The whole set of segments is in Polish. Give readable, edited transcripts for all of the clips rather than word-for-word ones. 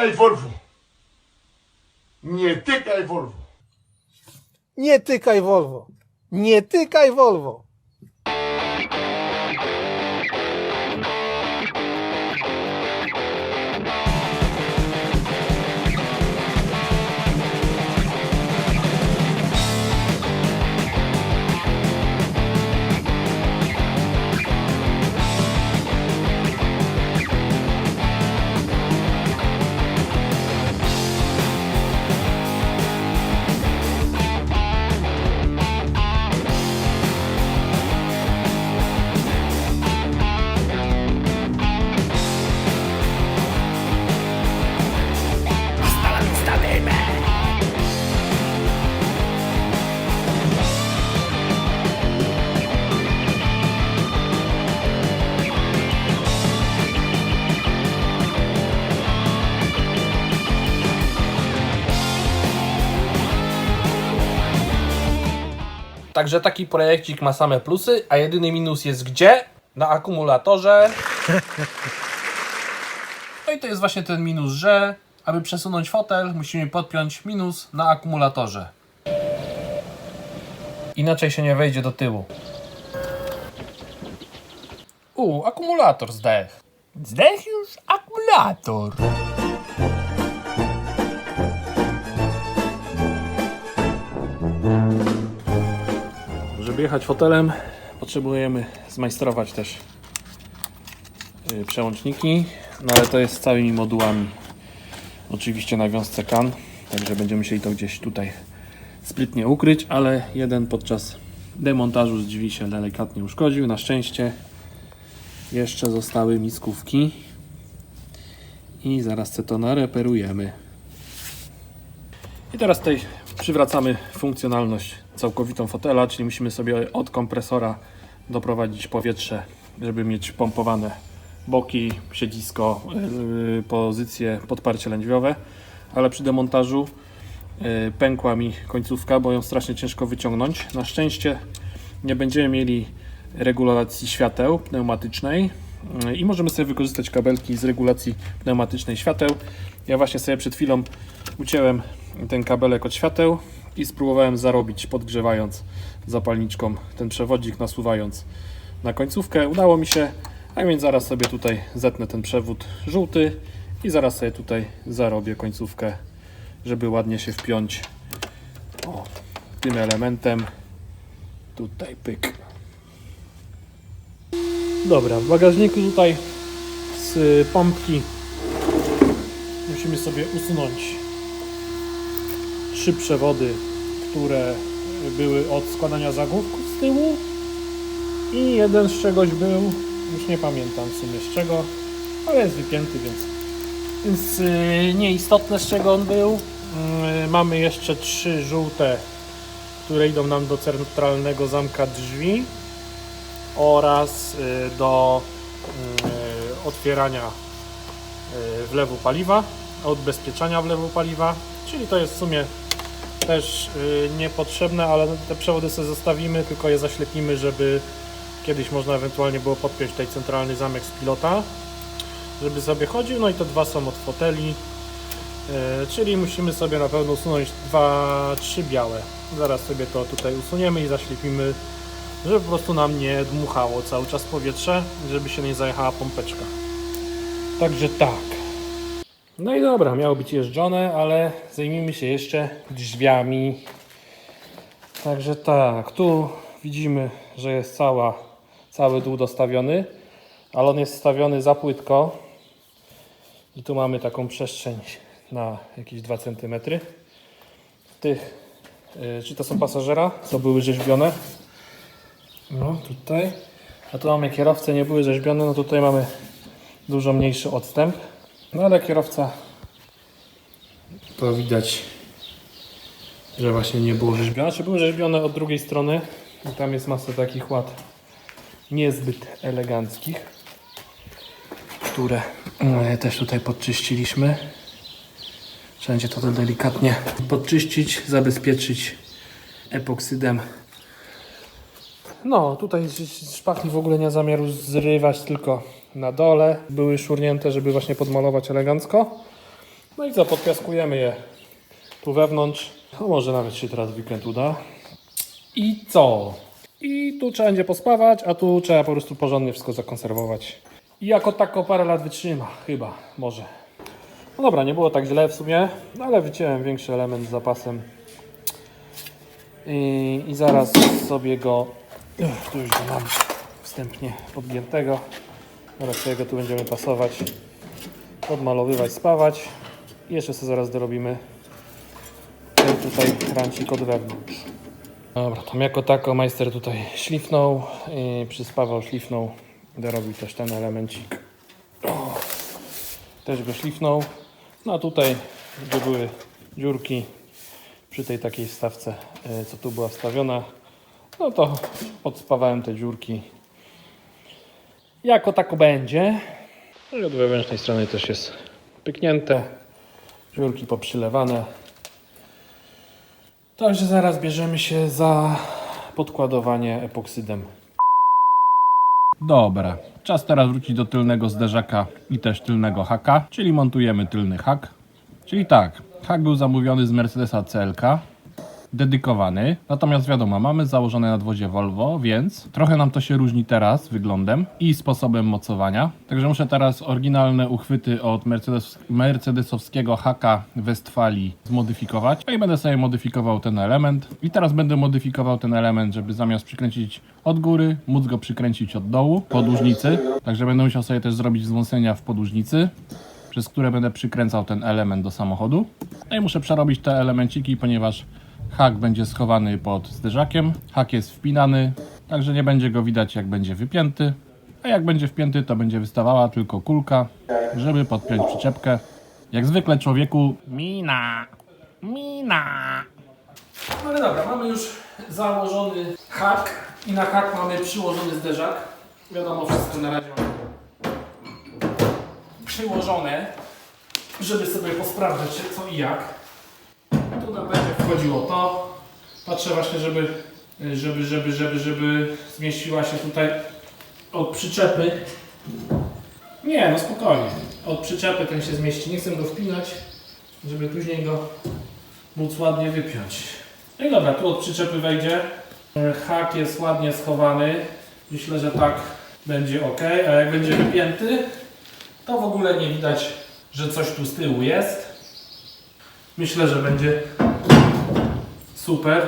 tykaj Volvo. Nie tykaj Volvo. Nie tykaj Volvo. Nie tykaj Volvo. Także taki projekcik ma same plusy, a jedyny minus jest gdzie? Na akumulatorze. No i to jest właśnie ten minus, że aby przesunąć fotel, musimy podpiąć minus na akumulatorze. Inaczej się nie wejdzie do tyłu. Akumulator zdech. Zdech już akumulator. Żeby jechać fotelem, potrzebujemy zmajstrować też przełączniki, no ale to jest z całymi modułami. Oczywiście na wiązce CAN, także będziemy musieli to gdzieś tutaj sprytnie ukryć, ale jeden podczas demontażu z drzwi się delikatnie uszkodził. Na szczęście jeszcze zostały miskówki i zaraz to nareperujemy. I teraz tutaj przywracamy funkcjonalność całkowitą fotela, czyli musimy sobie od kompresora doprowadzić powietrze, żeby mieć pompowane boki, siedzisko, pozycje, podparcie lędźwiowe, ale przy demontażu pękła mi końcówka, bo ją strasznie ciężko wyciągnąć. Na szczęście nie będziemy mieli regulacji świateł pneumatycznej i możemy sobie wykorzystać kabelki z regulacji pneumatycznej świateł. Ja właśnie sobie przed chwilą ucięłem ten kabelek od świateł i spróbowałem zarobić, podgrzewając zapalniczką ten przewodzik, nasuwając na końcówkę. Udało mi się, a więc zaraz sobie tutaj zetnę ten przewód żółty i zaraz sobie tutaj zarobię końcówkę, żeby ładnie się wpiąć tym elementem. Tutaj pyk. Dobra, w bagażniku tutaj z pompki musimy sobie usunąć 3 przewody, które były od składania zagłówków z tyłu i jeden z czegoś był, już nie pamiętam w sumie z czego, ale jest wypięty, więc nieistotne z czego on był. Mamy jeszcze 3 żółte, które idą nam do centralnego zamka drzwi oraz do otwierania wlewu paliwa, odbezpieczania wlewu paliwa, czyli to jest w sumie też niepotrzebne, ale te przewody sobie zostawimy, tylko je zaślepimy, żeby kiedyś można ewentualnie było podpiąć tutaj centralny zamek z pilota, żeby sobie chodził. No i te 2 są od foteli, czyli musimy sobie na pewno usunąć 2-3 białe. Zaraz sobie to tutaj usuniemy i zaślepimy, żeby po prostu nam nie dmuchało cały czas powietrze, żeby się nie zajechała pompeczka. Także tak. No i dobra, miało być jeżdżone, ale zajmijmy się jeszcze drzwiami. Także tak, tu widzimy, że jest cały dół dostawiony, ale on jest stawiony za płytko. I tu mamy taką przestrzeń na jakieś 2 cm. Czy to są pasażera, co były rzeźbione? No tutaj. A tu mamy kierowcę, nie były rzeźbione, no tutaj mamy dużo mniejszy odstęp. No ale kierowca, to widać, że właśnie nie było rzeźbione. Czy były rzeźbione od drugiej strony? I tam jest masa takich łat niezbyt eleganckich, które też tutaj podczyściliśmy. Wszędzie to delikatnie podczyścić, zabezpieczyć epoksydem. No, tutaj szpachli w ogóle nie zamiaru zrywać, tylko na dole były szurnięte, żeby właśnie podmalować elegancko. No i co, podpiaskujemy je tu wewnątrz. No może nawet się teraz w weekend uda. I co? I tu trzeba będzie pospawać, a tu trzeba po prostu porządnie wszystko zakonserwować. I jako tako parę lat wytrzyma, chyba, może. No dobra, nie było tak źle w sumie, no ale wyciąłem większy element z zapasem. I zaraz sobie go, tu już go mam wstępnie podgiętego. Teraz sobie go tu będziemy pasować, odmalowywać, spawać. I jeszcze sobie zaraz dorobimy ten tutaj krancik od wewnątrz. Dobra, tam jako tako majster tutaj szlifnął, przyspawał, szlifnął, dorobił też ten elemencik. O, też go szlifnął. No a tutaj, gdzie były dziurki przy tej takiej wstawce, co tu była wstawiona, no to odspawałem te dziurki. Jako tako będzie. No i od wewnętrznej strony też jest pyknięte, dziurki poprzylewane. Także zaraz bierzemy się za podkładowanie epoksydem. Dobra, czas teraz wrócić do tylnego zderzaka i też tylnego haka, czyli montujemy tylny hak. Czyli tak, hak był zamówiony z Mercedesa CLK, dedykowany, natomiast wiadomo, mamy założone nadwozie Volvo, więc trochę nam to się różni teraz wyglądem i sposobem mocowania. Także muszę teraz oryginalne uchwyty od mercedesowskiego haka Westfalii zmodyfikować. No i będę sobie modyfikował ten element. I teraz będę modyfikował ten element, żeby zamiast przykręcić od góry, móc go przykręcić od dołu, podłużnicy. Także będę musiał sobie też zrobić wzmocnienia w podłużnicy, przez które będę przykręcał ten element do samochodu. No i muszę przerobić te elemenciki, ponieważ hak będzie schowany pod zderzakiem, hak jest wpinany, także nie będzie go widać jak będzie wypięty, a jak będzie wpięty, to będzie wystawała tylko kulka, żeby podpiąć przyczepkę. Jak zwykle człowieku mina. No ale dobra, mamy już założony hak i na hak mamy przyłożony zderzak. Wiadomo, wszystko na razie mamy przyłożone, żeby sobie posprawdzać co i jak. Tu nam będzie wchodziło to. Patrzę właśnie, żeby zmieściła się tutaj od przyczepy. Nie, no spokojnie. Od przyczepy ten się zmieści. Nie chcę go wpinać, żeby później go móc ładnie wypiąć. No i dobra, tu od przyczepy wejdzie. Hak jest ładnie schowany. Myślę, że tak będzie ok. A jak będzie wypięty, to w ogóle nie widać, że coś tu z tyłu jest. Myślę, że będzie super.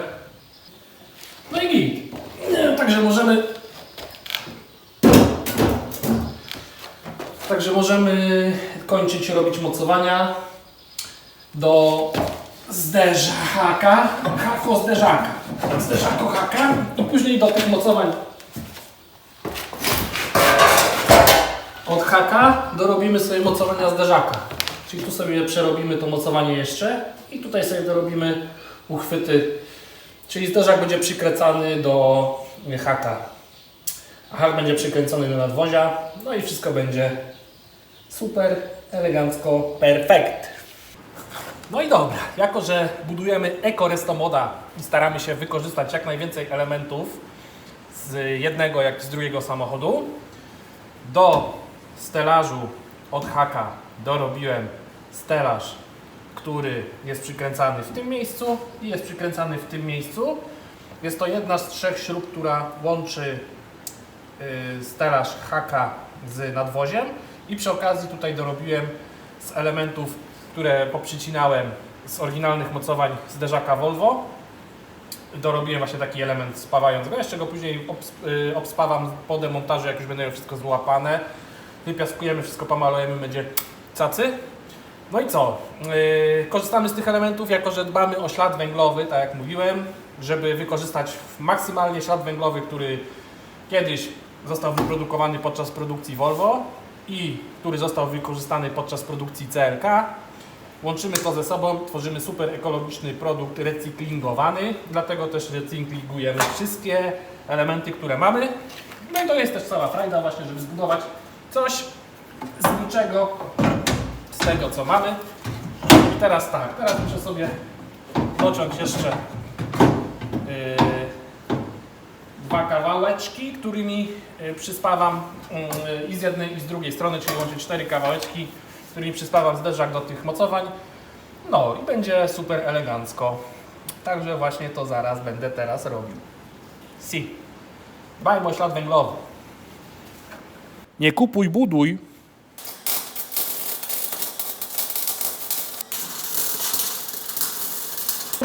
No i git. Także możemy kończyć robić mocowania do zderzaka, zderzako haka i później do tych mocowań od haka dorobimy sobie mocowania zderzaka. Czyli tu sobie przerobimy to mocowanie jeszcze i tutaj sobie dorobimy uchwyty. Czyli zderzak będzie przykręcany do haka, a hak będzie przykręcony do nadwozia. No i wszystko będzie super, elegancko, perfekt. No i dobra, jako że budujemy Eko-Resto Moda i staramy się wykorzystać jak najwięcej elementów z jednego jak z drugiego samochodu, do stelażu od haka dorobiłem stelaż, który jest przykręcany w tym miejscu i jest przykręcany w tym miejscu. Jest to jedna z 3 śrub, która łączy stelaż haka z nadwoziem i przy okazji tutaj dorobiłem z elementów, które poprzycinałem z oryginalnych mocowań zderzaka Volvo. Dorobiłem właśnie taki element spawając go, jeszcze go później obspawam po demontażu, jak już będę miał wszystko złapane. Wypiaskujemy, wszystko pomalujemy, będzie cacy. No i co? Korzystamy z tych elementów, jako że dbamy o ślad węglowy, tak jak mówiłem, żeby wykorzystać maksymalnie ślad węglowy, który kiedyś został wyprodukowany podczas produkcji Volvo i który został wykorzystany podczas produkcji CLK. Łączymy to ze sobą, tworzymy super ekologiczny produkt recyklingowany, dlatego też recyklingujemy wszystkie elementy, które mamy. No i to jest też cała frajda właśnie, żeby zbudować coś z niczego, z tego co mamy. I teraz tak, teraz muszę sobie dociąć jeszcze 2 kawałeczki, którymi przyspawam i z jednej i z drugiej strony, czyli łącznie 4 kawałeczki którymi przyspawam zderzak do tych mocowań. No i będzie super elegancko. Także właśnie to zaraz będę teraz robił. Si. Dbaj o ślad węglowy. Nie kupuj, buduj.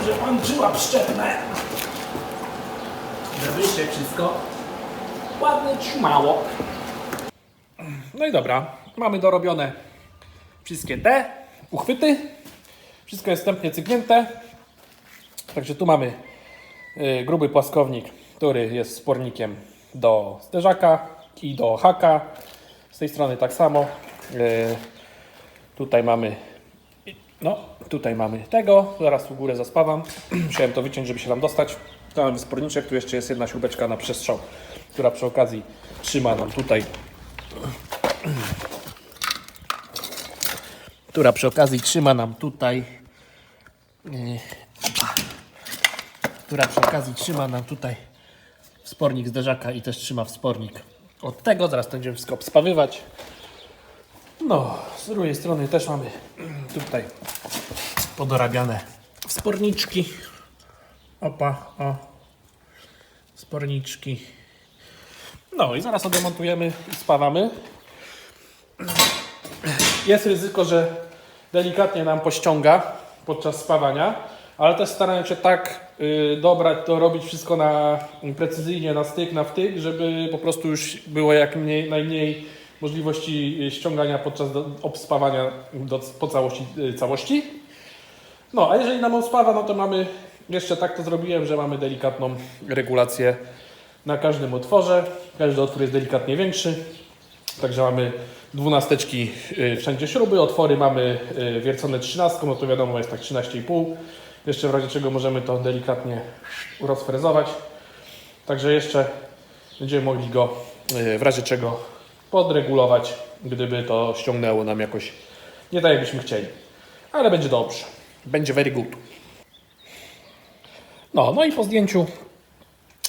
Że pan żyła przyczepne, żeby się wszystko ładnie trzymało. No i dobra, mamy dorobione wszystkie te uchwyty. Wszystko jest wstępnie cygnięte. Także tu mamy gruby płaskownik, który jest wspornikiem do zderzaka i do haka. Z tej strony tak samo. Tutaj mamy tego. Zaraz u górę zaspawam. Musiałem to wyciąć, żeby się tam dostać. Tu mamy wsporniczek, tu jeszcze jest jedna śrubeczka na przestrzał, która przy okazji trzyma nam tutaj wspornik zderzaka i też trzyma wspornik od tego. Zaraz będziemy wszystko obspawywać. No, z drugiej strony też mamy tutaj podorabiane wsporniczki. Opa, o. Wsporniczki. No i zaraz odemontujemy i spawamy. Jest ryzyko, że delikatnie nam pościąga podczas spawania, ale też starałem się tak dobrać, to robić wszystko precyzyjnie, na styk, na wtyk, żeby po prostu już było jak najmniej możliwości ściągania podczas obspawania po całości. No, a jeżeli nam obspawa, no to mamy, jeszcze tak to zrobiłem, że mamy delikatną regulację na każdym otworze. Każdy otwór jest delikatnie większy. Także mamy 12 wszędzie śruby, otwory mamy wiercone 13, no to wiadomo jest tak 13,5. Jeszcze w razie czego możemy to delikatnie rozfrezować. Także jeszcze będziemy mogli go w razie czego podregulować, gdyby to ściągnęło nam jakoś nie tak jakbyśmy chcieli. Ale będzie dobrze. Będzie very good. No i po zdjęciu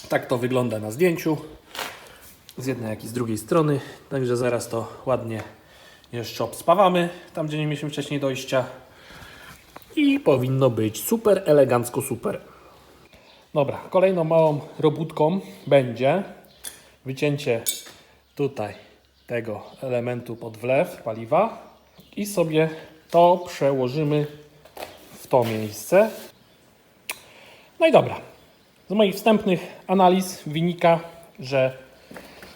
tak to wygląda na zdjęciu. Z jednej jak i z drugiej strony. Także zaraz to ładnie jeszcze obspawamy, tam gdzie nie mieliśmy wcześniej dojścia. I powinno być super elegancko, super. Dobra, kolejną małą robótką będzie wycięcie tutaj tego elementu pod wlew paliwa i sobie to przełożymy w to miejsce. No i dobra. Z moich wstępnych analiz wynika, że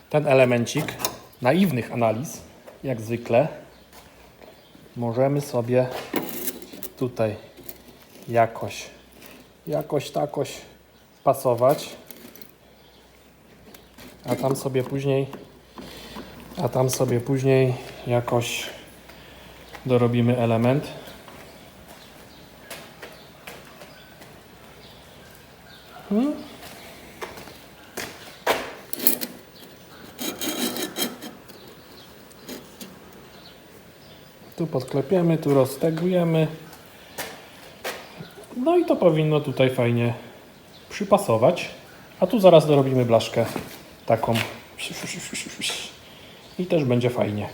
ten elemencik, naiwnych analiz, jak zwykle, możemy sobie tutaj jakoś takoś pasować, a tam sobie później jakoś dorobimy element. Tu podklepiemy, tu roztegujemy. No i to powinno tutaj fajnie przypasować. A tu zaraz dorobimy blaszkę taką. I też będzie fajnie.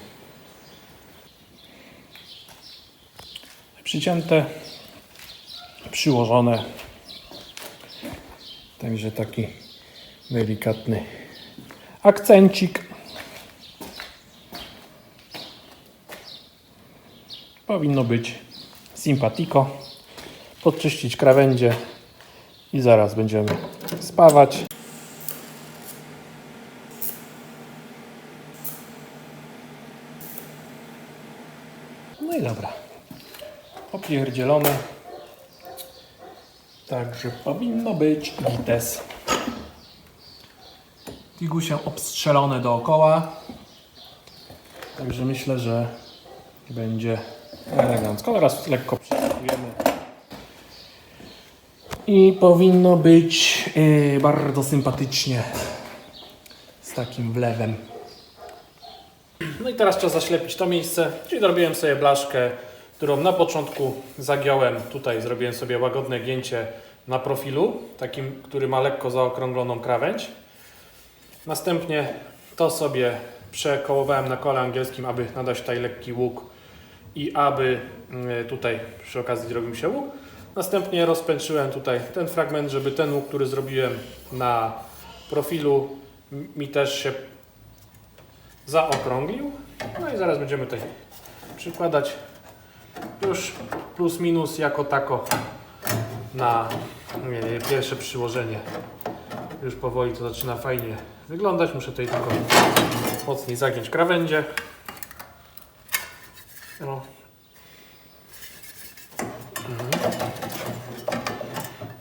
Przycięte, przyłożone. Także taki delikatny akcencik. Powinno być simpatico. Podczyścić krawędzie i zaraz będziemy spawać. No i dobra. Opierdzielone. Także powinno być gites. Figusie obstrzelone dookoła. Także myślę, że będzie elegancko. Teraz lekko przysypujemy. I powinno być bardzo sympatycznie z takim wlewem. No i teraz trzeba zaślepić to miejsce, czyli zrobiłem sobie blaszkę, którą na początku zagiąłem. Tutaj zrobiłem sobie łagodne gięcie na profilu, takim, który ma lekko zaokrągloną krawędź. Następnie to sobie przekołowałem na kole angielskim, aby nadać tutaj lekki łuk i aby tutaj przy okazji zrobił mi się łuk. Następnie rozpęczyłem tutaj ten fragment, żeby ten łuk, który zrobiłem na profilu, mi też się zaokrąglił. No i zaraz będziemy tutaj przykładać już plus minus jako tako na pierwsze przyłożenie. Już powoli to zaczyna fajnie wyglądać. Muszę tutaj tylko mocniej zagiąć krawędzie. No.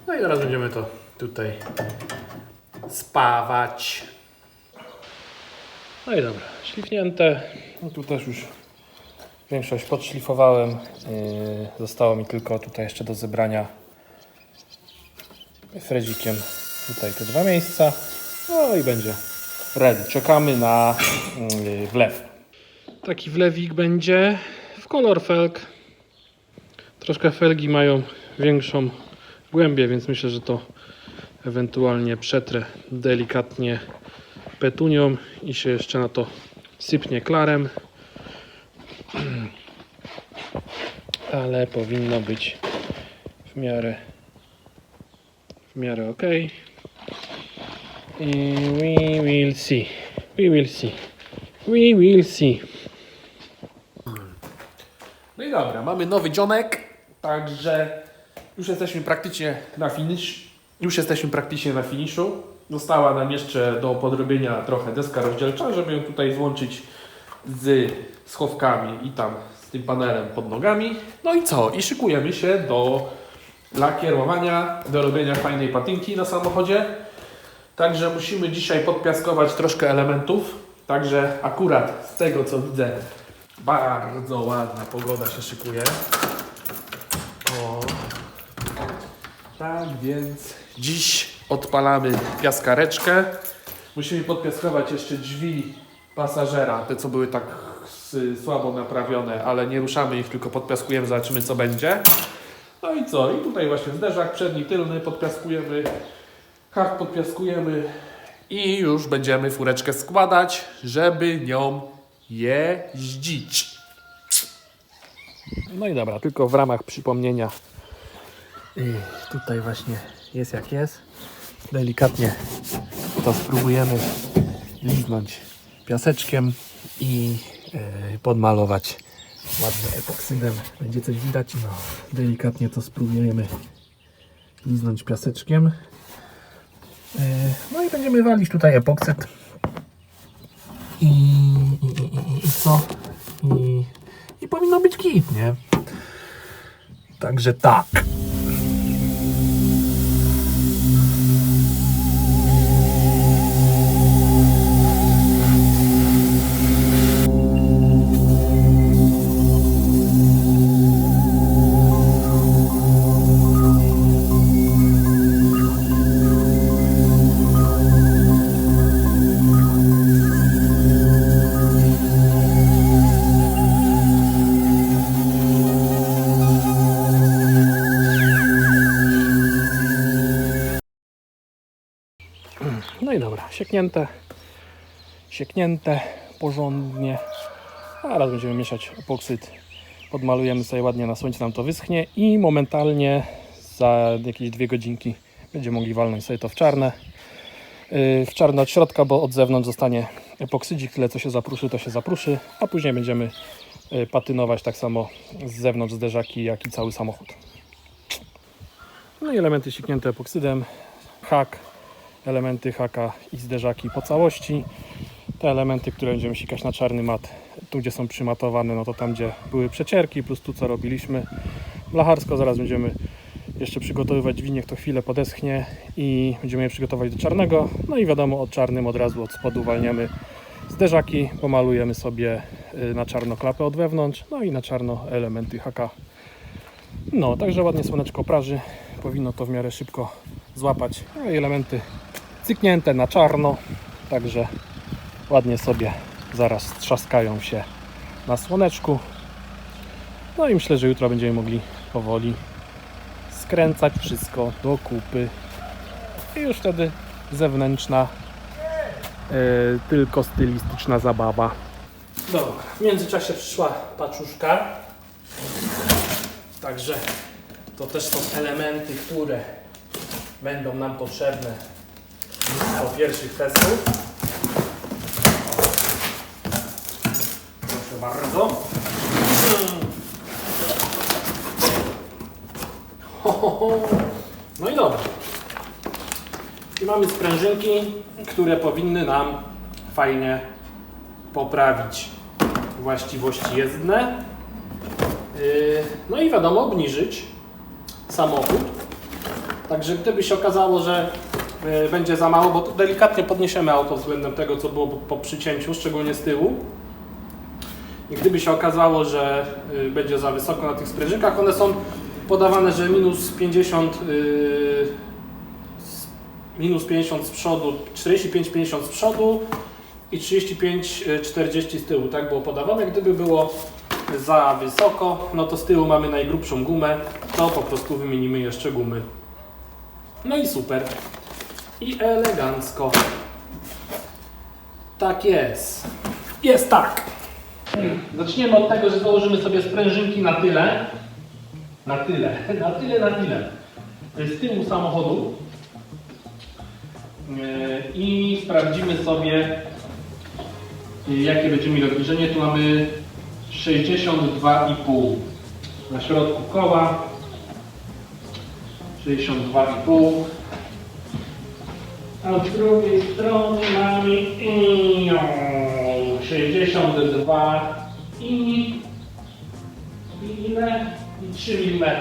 No i teraz będziemy to tutaj spawać. No i dobra, szlifnięte. No tu też już większość podszlifowałem. Zostało mi tylko tutaj jeszcze do zebrania frezikiem tutaj te dwa miejsca. No i będzie ready. Czekamy na wlew. Taki wlewik będzie w kolor felg. Troszkę felgi mają większą głębię, więc myślę, że to ewentualnie przetrę delikatnie petunią i się jeszcze na to sypnie klarem. Ale powinno być w miarę ok. I we will see. We will see. We will see. No i dobra, mamy nowy dzionek, także już jesteśmy praktycznie na finiszu. Została nam jeszcze do podrobienia trochę deska rozdzielcza, żeby ją tutaj złączyć z schowkami i tam z tym panelem pod nogami. No i co? I szykujemy się do lakierowania, do robienia fajnej patynki na samochodzie. Także musimy dzisiaj podpiaskować troszkę elementów. Także akurat z tego co widzę, bardzo ładna pogoda się szykuje. O. Tak więc dziś odpalamy piaskareczkę. Musimy podpiaskować jeszcze drzwi pasażera, te co były tak słabo naprawione, ale nie ruszamy ich, tylko podpiaskujemy, zobaczymy co będzie. No i co? I tutaj właśnie zderzak przedni, tylny podpiaskujemy, hak podpiaskujemy i już będziemy fureczkę składać, żeby nią jeździć. No i dobra, tylko w ramach przypomnienia, tutaj właśnie jest jak jest. Delikatnie to spróbujemy liznąć piaseczkiem i podmalować ładnie epoksydem. Będzie coś widać? No, delikatnie to spróbujemy liznąć piaseczkiem. No i będziemy walić tutaj epoksyd. I co? I powinno być git, nie? Także tak. No i dobra, sieknięte porządnie. A teraz będziemy mieszać epoksyd. Podmalujemy sobie ładnie na słońcu, nam to wyschnie i momentalnie za jakieś 2 godzinki będziemy mogli walnąć sobie to w czarne. W czarne od środka, bo od zewnątrz zostanie epoksydzik, tyle co się zapruszy, to się zapruszy, a później będziemy patynować tak samo z zewnątrz zderzaki, jak i cały samochód. No i elementy sieknięte epoksydem, hak, elementy haka i zderzaki po całości. Te elementy, które będziemy sikać na czarny mat, tu gdzie są przymatowane, no to tam gdzie były przecierki, plus tu co robiliśmy blacharsko. Zaraz będziemy jeszcze przygotowywać drzwi, niech to chwilę podeschnie i będziemy je przygotować do czarnego. No i wiadomo, od czarnym od razu od spodu uwalniamy zderzaki, pomalujemy sobie na czarno klapę od wewnątrz, no i na czarno elementy haka. No, także ładnie słoneczko praży, powinno to w miarę szybko złapać. No i elementy cyknięte na czarno, także ładnie sobie zaraz trzaskają się na słoneczku. No i myślę, że jutro będziemy mogli powoli skręcać wszystko do kupy i już wtedy zewnętrzna, tylko stylistyczna zabawa. Dobra, w międzyczasie przyszła paczuszka. Także to też są elementy, które będą nam potrzebne do pierwszych testów. Proszę bardzo. No i dobra. I mamy sprężynki, które powinny nam fajnie poprawić właściwości jezdne. No i wiadomo, obniżyć samochód. Także gdyby się okazało, że będzie za mało, bo delikatnie podniesiemy auto względem tego, co było po przycięciu, szczególnie z tyłu. I gdyby się okazało, że będzie za wysoko na tych sprężynkach, one są podawane, że minus 50 z przodu, 45-50 z przodu i 35-40 z tyłu. Tak było podawane. Gdyby było za wysoko, no to z tyłu mamy najgrubszą gumę, to po prostu wymienimy jeszcze gumy. No i super. I elegancko. Tak jest. Jest tak. Zaczniemy od tego, że założymy sobie sprężynki na tyle. Na tyle. Z tyłu samochodu. I sprawdzimy sobie, jakie będziemy mieli obniżenie. Tu mamy 62,5 na środku koła. 62,5. A z drugiej strony mamy 62 i ile? I 3 mm.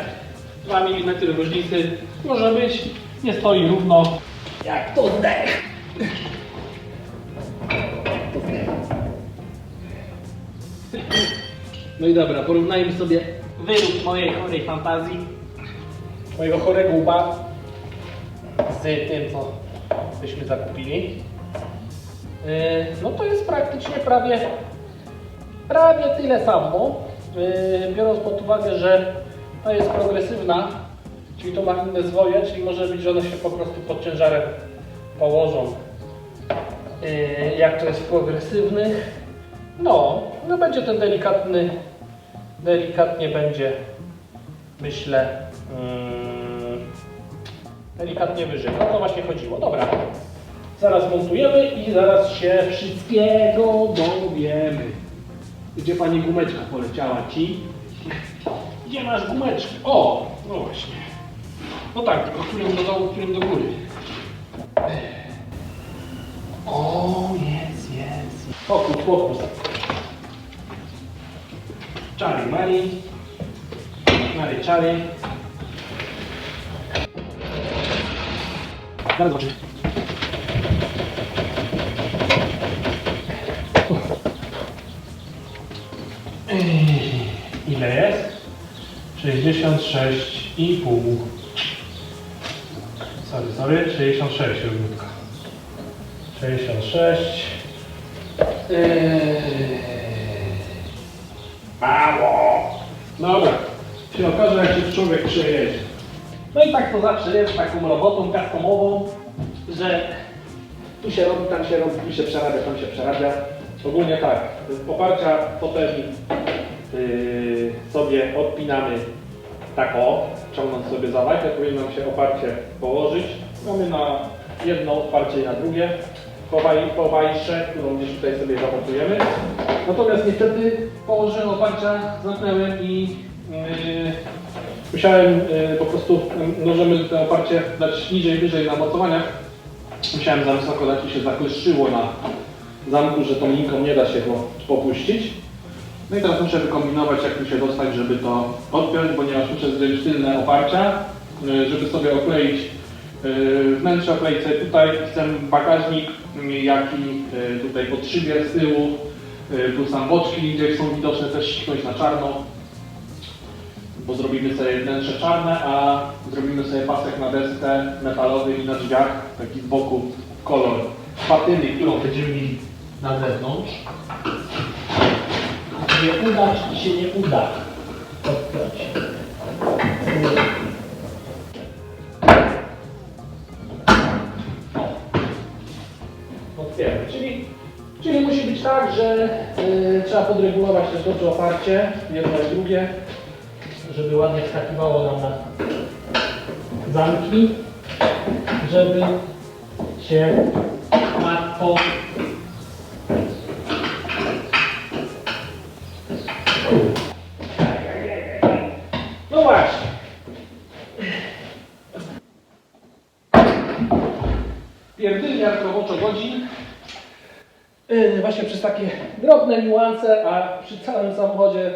2 mm różnicy może być. Nie stoi równo. Jak to zdech. No i dobra, porównajmy sobie wyrób mojej chorej fantazji, mojego chorego łba z tym, co byśmy zakupili. No to jest praktycznie prawie tyle samo, biorąc pod uwagę, że to jest progresywna, czyli to ma inne zwoje, czyli może być, że one się po prostu pod ciężarem położą, jak to jest w progresywnych. No będzie ten delikatnie będzie, myślę, delikatnie wyżej. No to właśnie chodziło. Dobra, zaraz montujemy i zaraz się wszystkiego dowiemy. Gdzie pani gumeczka poleciała ci? Gdzie masz gumeczkę? O, no właśnie. No tak, tylko którym do dołu, którym do góry. O, jest. Fokus. Czary, Mari. Zaraz zobaczymy. Ile jest? 66,5. Sorry, 66 równiutko. 66. Mało. Dobra. Się okaże, jak się człowiek przejedzie. No i tak to zawsze jest taką robotą customową, że tu się robi, tam się robi, tu się przerabia, tam się przerabia. Ogólnie tak, oparcia foteli sobie odpinamy tak o, ciągnąc sobie za wajchę, powinno nam się oparcie położyć. Mamy na jedno oparcie i na drugie. Po wajsze, którą gdzieś tutaj sobie zamontujemy. Natomiast niestety położyłem oparcia, zamknąłem i musiałem po prostu, możemy to oparcie dać niżej, wyżej na mocowaniach. Musiałem za wysoko dać i się zakleszczyło na zamku, że tą linką nie da się go popuścić. No i teraz muszę wykombinować, jak tu się dostać, żeby to odpiąć, ponieważ muszę zdjąć tylne oparcia, żeby sobie okleić wnętrze, okleić sobie tutaj ten bagażnik, jak i tutaj podszybier z tyłu, tu sam boczki, gdzie są widoczne, też ściknąć na czarno, bo zrobimy sobie wnętrze czarne, a zrobimy sobie pasek na desce metalowy i na drzwiach, taki z boku kolor patyny, którą będziemy mieli na zewnątrz. Nie uda, czy się nie uda odpiąć. Otwieramy, czyli Czyli musi być tak, że trzeba podregulować też dobrze oparcie, jedno i drugie, żeby ładnie wskakiwało nam na zamki, żeby się łatwo no właśnie. Pierdylniak roboczo godzin. Właśnie przez takie drobne niuanse, a przy całym samochodzie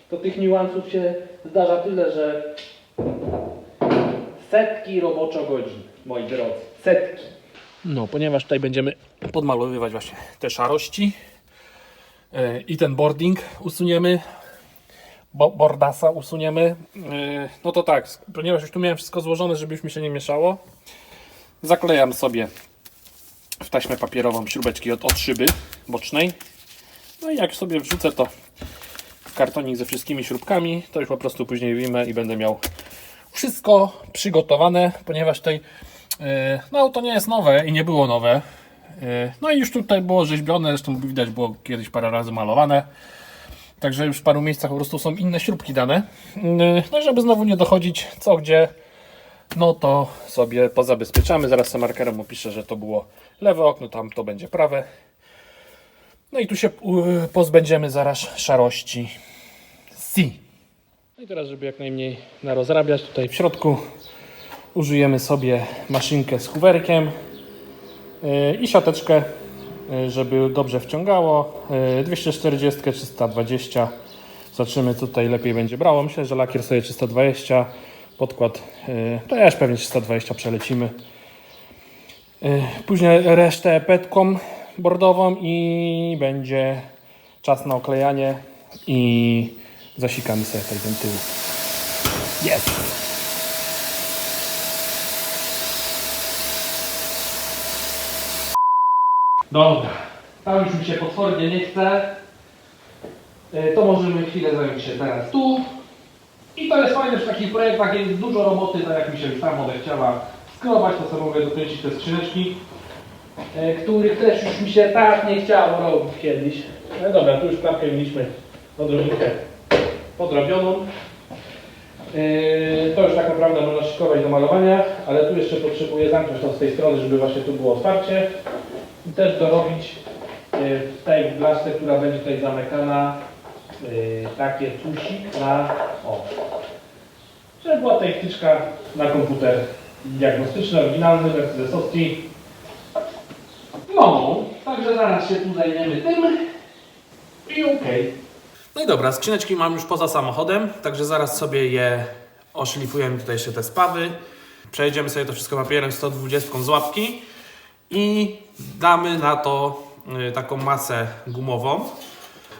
to tych niuansów się zdarza tyle, że setki roboczo godzin, moi drodzy, setki. No, ponieważ tutaj będziemy podmalowywać właśnie te szarości i ten boarding usuniemy, bordasa usuniemy, no to tak, ponieważ już tu miałem wszystko złożone, żeby już mi się nie mieszało, zaklejam sobie w taśmę papierową śrubeczki od szyby bocznej. No i jak sobie wrzucę to w kartonik ze wszystkimi śrubkami, to już po prostu później wyjmę i będę miał wszystko przygotowane, ponieważ tutaj no auto nie jest nowe i nie było nowe. No i już tutaj było rzeźbione, zresztą widać było kiedyś parę razy malowane. Także już w paru miejscach po prostu są inne śrubki dane. No i żeby znowu nie dochodzić co gdzie, no to sobie pozabezpieczamy. Zaraz sobie markerem opiszę, że to było lewe okno, tam to będzie prawe. No i tu się pozbędziemy zaraz szarości C. No i teraz, żeby jak najmniej narozrabiać, tutaj w środku użyjemy sobie maszynkę z huwerkiem i siateczkę, żeby dobrze wciągało. 240, 320. Zobaczymy, tutaj lepiej będzie brało. Myślę, że lakier sobie 320. Podkład też pewnie 320 przelecimy. Później resztę petką bordową i będzie czas na oklejanie i zasikamy sobie tutaj ten tył. Jest! Dobra, tam już mi się potwornie nie chce. To możemy chwilę zająć się teraz tu. I to jest fajne, że w takich projektach jest dużo roboty, tak jak mi się już tam chciała skrobać, to sobie mogę dokręcić te skrzyneczki, których też już mi się tak nie chciało robić kiedyś. No dobra, tu już klapkę mieliśmy odrobinkę podrobioną. To już tak naprawdę można szykować do malowania, ale tu jeszcze potrzebuję zamknąć to z tej strony, żeby właśnie tu było otwarcie. I też dorobić w tej blaszce, która będzie tutaj zamykana, takie cusik na, żeby była tutaj wtyczka na komputer diagnostyczny, oryginalny, mercedesowski. No, także zaraz się tu zajmiemy tym i okej. No i dobra, skrzyneczki mam już poza samochodem, także zaraz sobie je oszlifujemy, tutaj jeszcze te spawy. Przejedziemy sobie to wszystko papierem 120 z łapki i damy na to taką masę gumową,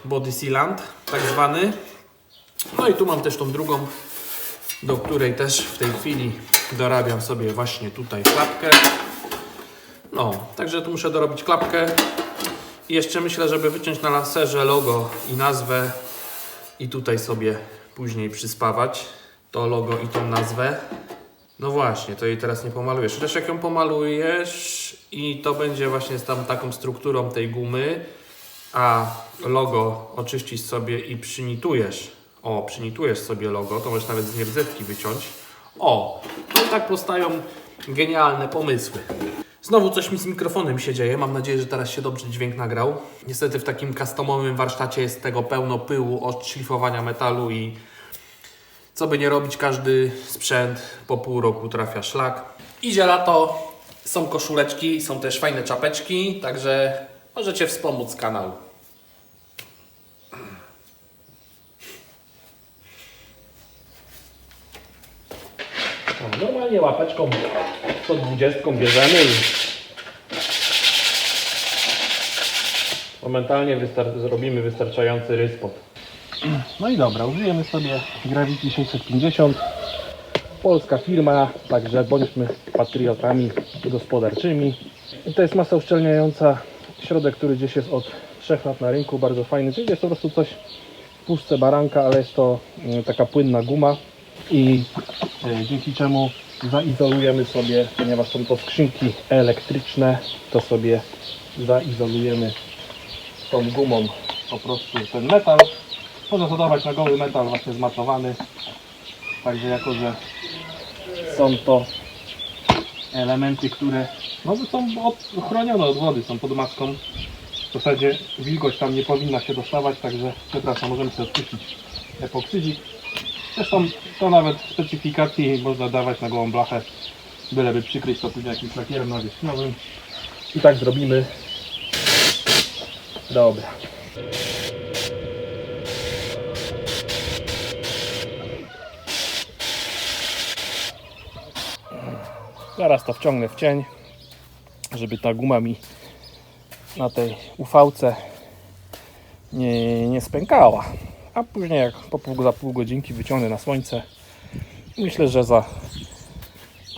body sealant tak zwany. No i tu mam też tą drugą, do której też w tej chwili dorabiam sobie właśnie tutaj klapkę. No, także tu muszę dorobić klapkę. I jeszcze myślę, żeby wyciąć na laserze logo i nazwę i tutaj sobie później przyspawać to logo i tą nazwę. No właśnie, to jej teraz nie pomalujesz. Chociaż jak ją pomalujesz i to będzie właśnie z tam taką strukturą tej gumy, a logo oczyścisz sobie i przynitujesz. O, przynitujesz sobie logo, to możesz nawet z nierzetki wyciąć. O, no i tak powstają genialne pomysły. Znowu coś mi z mikrofonem się dzieje. Mam nadzieję, że teraz się dobrze dźwięk nagrał. Niestety w takim customowym warsztacie jest tego pełno pyłu od szlifowania metalu i co by nie robić, każdy sprzęt po pół roku trafia szlak. Idzie lato, są koszuleczki, są też fajne czapeczki, także możecie wspomóc kanał. Normalnie łapeczką 120 bierzemy i momentalnie zrobimy wystarczający ryspot. No i dobra, użyjemy sobie Gravity 650. Polska firma, także bądźmy patriotami gospodarczymi. I to jest masa uszczelniająca. Środek, który gdzieś jest od 3 lat na rynku, bardzo fajny. Czyli jest po prostu coś w puszce baranka, ale jest to taka płynna guma. I dzięki czemu zaizolujemy sobie, ponieważ są to skrzynki elektryczne, to sobie zaizolujemy tą gumą po prostu ten metal. Można to dawać na goły metal właśnie zmacowany. Także jako, że są to elementy, które no, są chronione od wody, są pod maską. W zasadzie wilgoć tam nie powinna się dostawać, także przepraszam, możemy sobie odpuścić epoksyzik. Zresztą to nawet w specyfikacji można dawać na gołą blachę, byleby przykryć to później jakimś lakierem nawierzchniowym. I tak zrobimy. Dobra. Zaraz to wciągnę w cień, żeby ta guma mi na tej UV-ce nie spękała. A później jak za pół godzinki wyciągnę na słońce, myślę, że za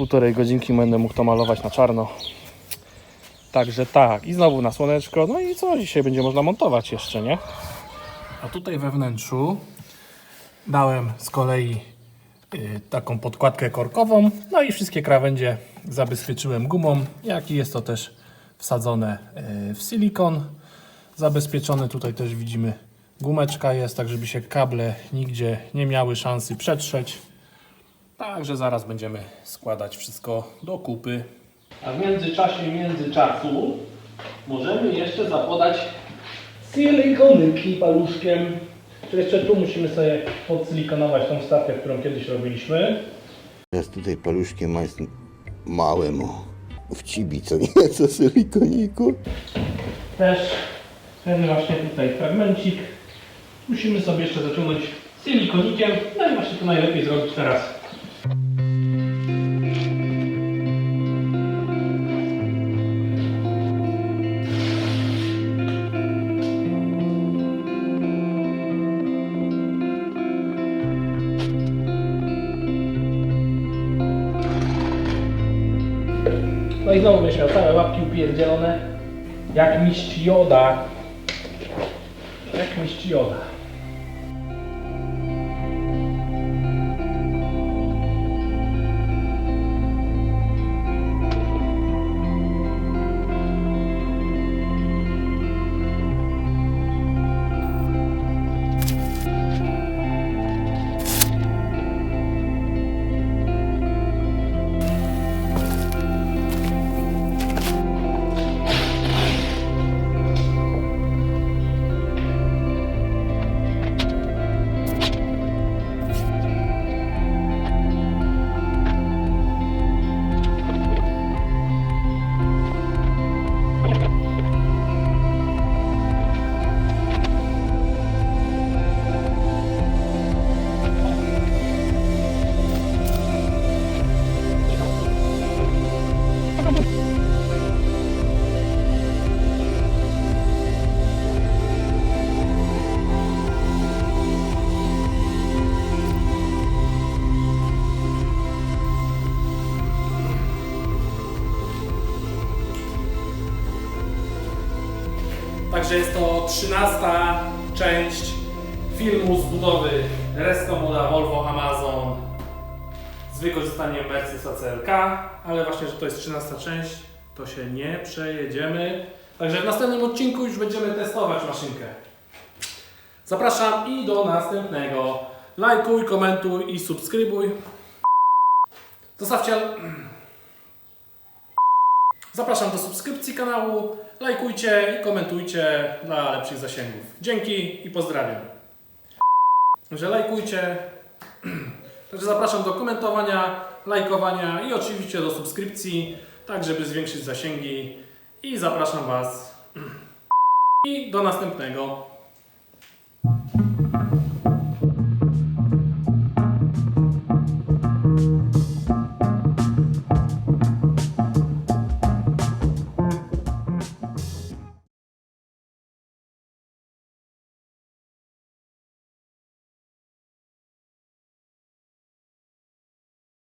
1,5 godzinki będę mógł to malować na czarno. Także tak, i znowu na słoneczko. No i co dzisiaj będzie można montować jeszcze, nie? A tutaj we wnętrzu dałem z kolei taką podkładkę korkową. No i wszystkie krawędzie zabezpieczyłem gumą, jak i jest to też wsadzone w silikon. Zabezpieczone tutaj też widzimy, gumeczka jest, tak żeby się kable nigdzie nie miały szansy przetrzeć. Także zaraz będziemy składać wszystko do kupy. A w międzyczasu możemy jeszcze zapodać silikonyki paluszkiem. Jeszcze tu musimy sobie podsilikonować tą wstawkę, którą kiedyś robiliśmy. Teraz tutaj paluszkiem jest małe w cibi, co nie, co silikoniku. Też ten właśnie tutaj fragmencik musimy sobie jeszcze zaciągnąć silikonikiem. No i właśnie to najlepiej zrobić teraz. No i znowu będziesz miał całe łapki upierdzielone. Jak mistrz Joda. Jak mistrz Joda. Także jest to 13. część filmu z budowy Restomoda Volvo Amazon z wykorzystaniem Mercedesa CLK, ale właśnie, że to jest 13. część, to się nie przejedziemy. Także w następnym odcinku już będziemy testować maszynkę. Zapraszam i do następnego. Lajkuj, komentuj i subskrybuj. Zapraszam do subskrypcji kanału, lajkujcie i komentujcie dla lepszych zasięgów. Dzięki i pozdrawiam. Także lajkujcie. Także zapraszam do komentowania, lajkowania i oczywiście do subskrypcji, tak żeby zwiększyć zasięgi. I zapraszam Was i do następnego.